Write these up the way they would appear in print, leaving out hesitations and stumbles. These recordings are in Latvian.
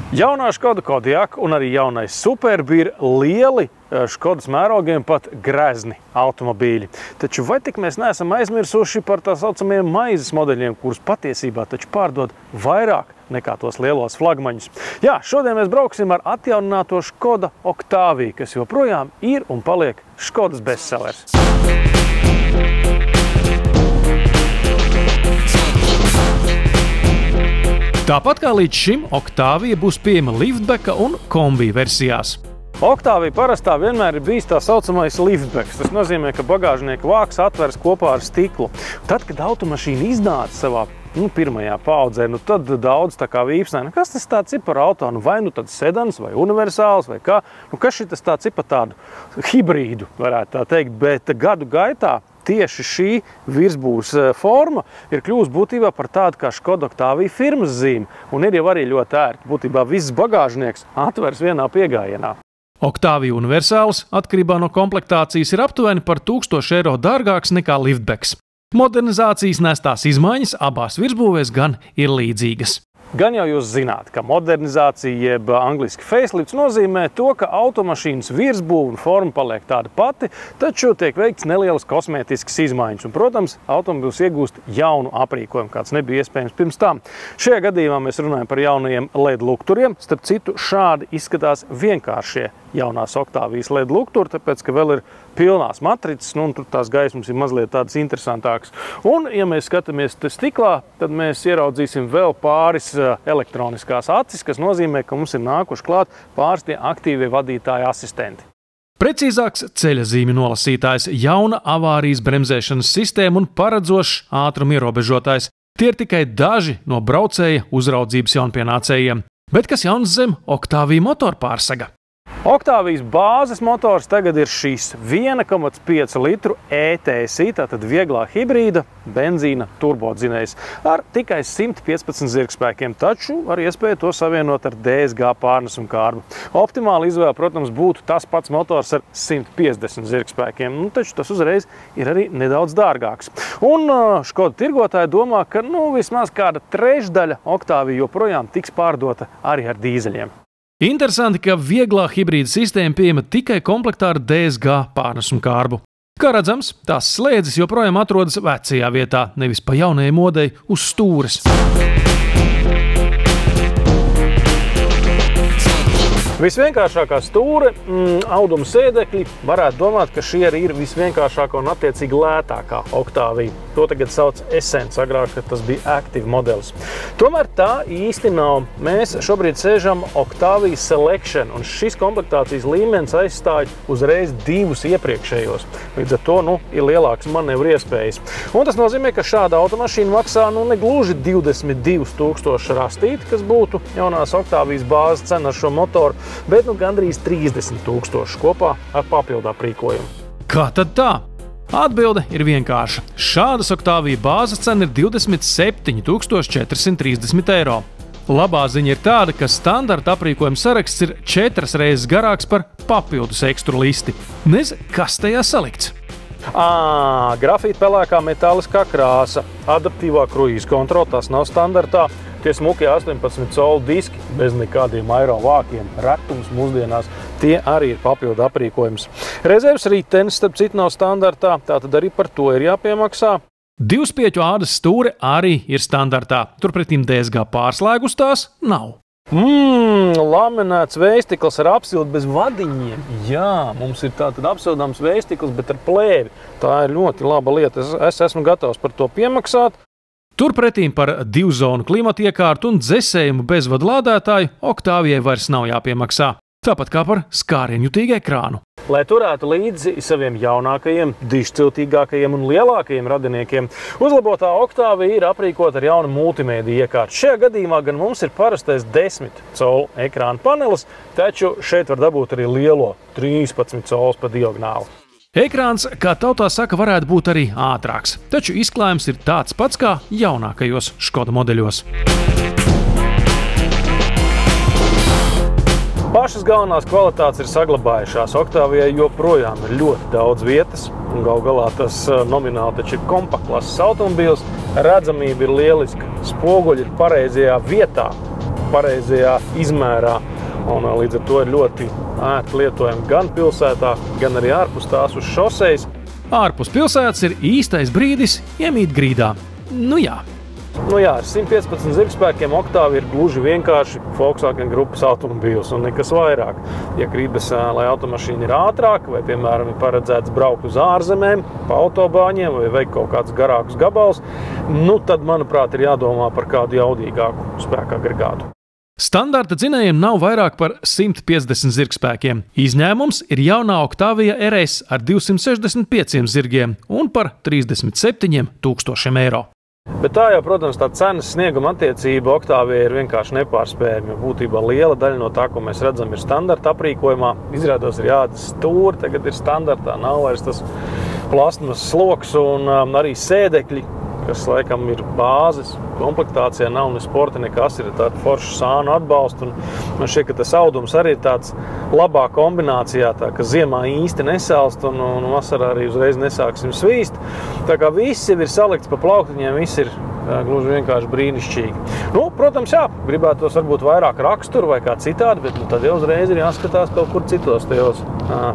Jaunā Škoda Kodiaq un arī jaunais Superb ir lieli Škodas mērogiem pat grezni automobīļi. Taču vai tik mēs neesam aizmirsuši par tā saucamiem maizes modeļiem, kurus patiesībā taču pārdod vairāk nekā tos lielos flagmaņus? Jā, šodien mēs brauksim ar atjaunināto Škoda Octavia, kas joprojām ir un paliek Škodas bestsellers. Tāpat kā līdz šim, Octavia būs pieejama liftbeka un kombi versijās. Octavia parastā vienmēr ir bijis tā saucamais liftbeks. Tas nozīmē, ka bagāžnieka vāks atveras kopā ar stiklu. Tad, kad automašīna iznāca savā pirmajā paudzē, tad daudz tā kā vīpsnē, kas tas tāds ir par auto? Vai tad sedans, vai universāls, vai kā? Kas šitas tāds ir par tādu hibrīdu, varētu tā teikt, bet gadu gaitā tieši šī virsbūves forma ir kļūst būtībā par tādu kā Škoda Octavia firmas zīme, un ir jau arī ļoti ērti. Būtībā viss bagāžnieks atveras vienā piegājienā. Octavia universāls atkarībā no komplektācijas ir aptuveni par 1000 eiro dārgāks nekā liftbeks. Modernizācijas nestās izmaiņas abās virsbūvēs gan ir līdzīgas. Gan jau jūs zināt, ka modernizācija, jeb angliski facelifts, nozīmē to, ka automašīnas virsbūve un forma paliek tāda pati, taču tiek veikts nelielas kosmētiskas izmaiņas. Un, protams, automobils iegūst jaunu aprīkojumu, kāds nebija iespējams pirms tam. Šajā gadījumā mēs runājam par jaunajiem LED lukturiem. Starp citu, šādi izskatās vienkāršie jaunās Octavijas LED lukturi, tāpēc, ka vēl ir pilnās matricas, un tur tās gaismas ir mazliet tādas interesantākas. Un, ja mēs skatāmies te stiklā, tad mēs ieraudzīsim vēl pāris elektroniskās acis, kas nozīmē, ka mums ir nākuši klāt pāris tie aktīvie vadītāja asistenti. Precīzāks ceļa zīmju nolasītājs, jauna avārijas bremzēšanas sistēma un paredzošs ātruma ierobežotājs. Tie ir tikai daži no braucēja uzraudzības jaunpienācējiem. Bet kas jauns zem Octavia motorpārsaga? Octavijas bāzes motors tagad ir šīs 1,5 litru ETSI, tātad vieglā hibrīda benzīna turbodzinējs ar tikai 115 zirgspēkiem, taču ar iespēju to savienot ar DSG pārnesumu kārbu. Optimāla izvēle, protams, būtu tas pats motors ar 150 zirgspēkiem, taču tas uzreiz ir arī nedaudz dārgāks. Un Škoda tirgotāji domā, ka vismaz kāda trešdaļa Octavia joprojām tiks pārdota arī ar dīzeļiem. Interesanti, ka vieglā hibrīda sistēma pieejama tikai komplektā ar DSG pārnesumu kārbu. Kā redzams, tās slēdzes joprojām atrodas vecajā vietā, nevis pa jaunajai modei uz stūres. Visvienkāršākā stūre, auduma sēdekļi, varētu domāt, ka šie arī ir visvienkāršākā un attiecīgi lētākā Octavia. To tagad sauc Essence, agrāk, kad tas bija Active modelis. Tomēr tā īsti nav. Mēs šobrīd sēžam Octavia Selection, un šis komplektācijas līmenis aizstāja uzreiz divus iepriekšējos. Līdz ar to ir lielāks manevru iespējas. Un tas nozīmē, ka šāda automašīna maksā negluži 22 000 rastīti, kas būtu jaunās Octavijas bāzes cena ar šo motoru, bet gandrīz 30 000 kopā ar papildu aprīkojumu. Kā tad tā? Atbilde ir vienkārša. Šādas Octavia bāzes cena ir 27 430 eiro. Labā ziņa ir tāda, ka standarta aprīkojuma saraksts ir 4 reizes garāks par papildus ekstru listi. Nezinu, kas tajā salikts. Grafīta pelēkā metāliskā krāsa, adaptīvā kruīza kontrole, tas nav standartā. Tie smukie 18 colu diski bez nekādiem aero vākiem, retums mūsdienās, tie arī ir papildu aprīkojums. Rezerves ritenis, starp citu, nav standartā, tātad arī par to ir jāpiemaksā. Divspieķu ādas stūre arī ir standartā, turpretīm DSG pārslēgus tās nav. Laminēts vējstikls ar apsildi bez vadiņiem. Jā, mums ir tātad apsildāms vējstikls, bet ar plēvi. Tā ir ļoti laba lieta. Es esmu gatavs par to piemaksāt. Turpretīm par 2-zonu klimata iekārtu un dzesējumu bezvadu lādētāju Octavijai vairs nav jāpiemaksā. Tāpat kā par skārienjutīgu ekrānu. Lai turētu līdzi saviem jaunākajiem, dišciltīgākajiem un lielākajiem radiniekiem, uzlabotā Octavia ir aprīkota ar jaunu multimēdiju iekārtu. Šajā gadījumā gan mums ir parastais 10 colu ekrāna panelis, taču šeit var dabūt arī lielo 13 colus pa diagonāli. Ekrāns, kā tautā saka, varētu būt arī ātrāks, taču izklājums ir tāds pats kā jaunākajos Škoda modeļos. Pašas galvenās kvalitātes ir saglabājušās. Octavijai joprojām ir ļoti daudz vietas, un gal galā tas nomināli taču ir kompaktklases automobīls. Redzamība ir lieliska, spoguļi ir pareizajā vietā. pareizajā izmērā. Un līdz ar to ir ļoti ērti lietojami gan pilsētā, gan arī ārpus tās uz šosejas. Ārpus pilsētas ir īstais brīdis iemīt grīdā. Ar 115 zirgspēkiem Octavia ir gluži vienkārši Volkswagen grupas automobīls un nekas vairāk. Ja gribas, lai automašīna ir ātrāka vai, piemēram, ir paredzēts braukt uz ārzemēm, pa autobāņiem vai veikt kaut kādus garākus gabals, tad, manuprāt, ir jādomā par kādu jaudīgāku spēka agregātu. Standarta dzinējiem nav vairāk par 150 zirgspēkiem. Izņēmums ir jaunā Octavia RS ar 265 zirgiem un par 37 000 eiro. Bet tā jau, protams, tā cenas snieguma attiecība Octavia ir vienkārši nepārspējama, jo būtībā liela daļa no tā, ko mēs redzam, ir standarta aprīkojumā. Izrādās ir tas stūri, tagad ir standartā, nav vairs tas plasmas sloks un arī sēdekļi, kas laikam ir bāzes. Komplektācijā nav ne sporta, nekas, ir tāda forša sānu atbalsta. Man šķiet, ka tas audums arī ir tāds labā kombinācijā, tā, ka ziemā īsti nesalst un vasarā arī uzreiz nesāksim svīst. Tā kā viss ir salikts pa plauktiņiem, viss ir gluži vienkārši brīnišķīgi. Protams, gribētos varbūt vairāk raksturu vai kā citādi, bet tad jau uzreiz ir jāskatās kaut kur citos tajos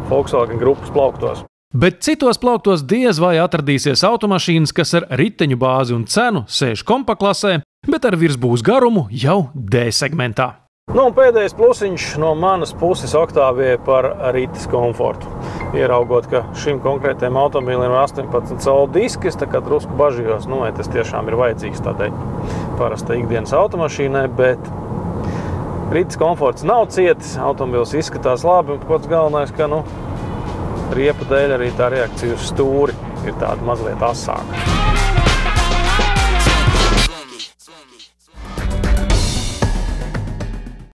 Volkswagen grupas plauktos. Bet citos plauktos diez vai atradīsies automašīnas, kas ar riteņu bāzi un cenu sēž kompaklasē, bet ar virsbūves garumu jau D segmentā. Un pēdējais plusiņš no manas puses Octavia par rites komfortu. Ieraugot, ka šim konkrētajam automobīlim ir 18 colu diski, es tā kā drusku bažījos, vai tas tiešām ir vajadzīgs tādai parastai ikdienas automašīnai, bet rites komforts nav cietis, automobīls izskatās labi, un pats galvenais, ka riepu dēļ arī tā reakcija uz stūri ir tāda mazliet asāka.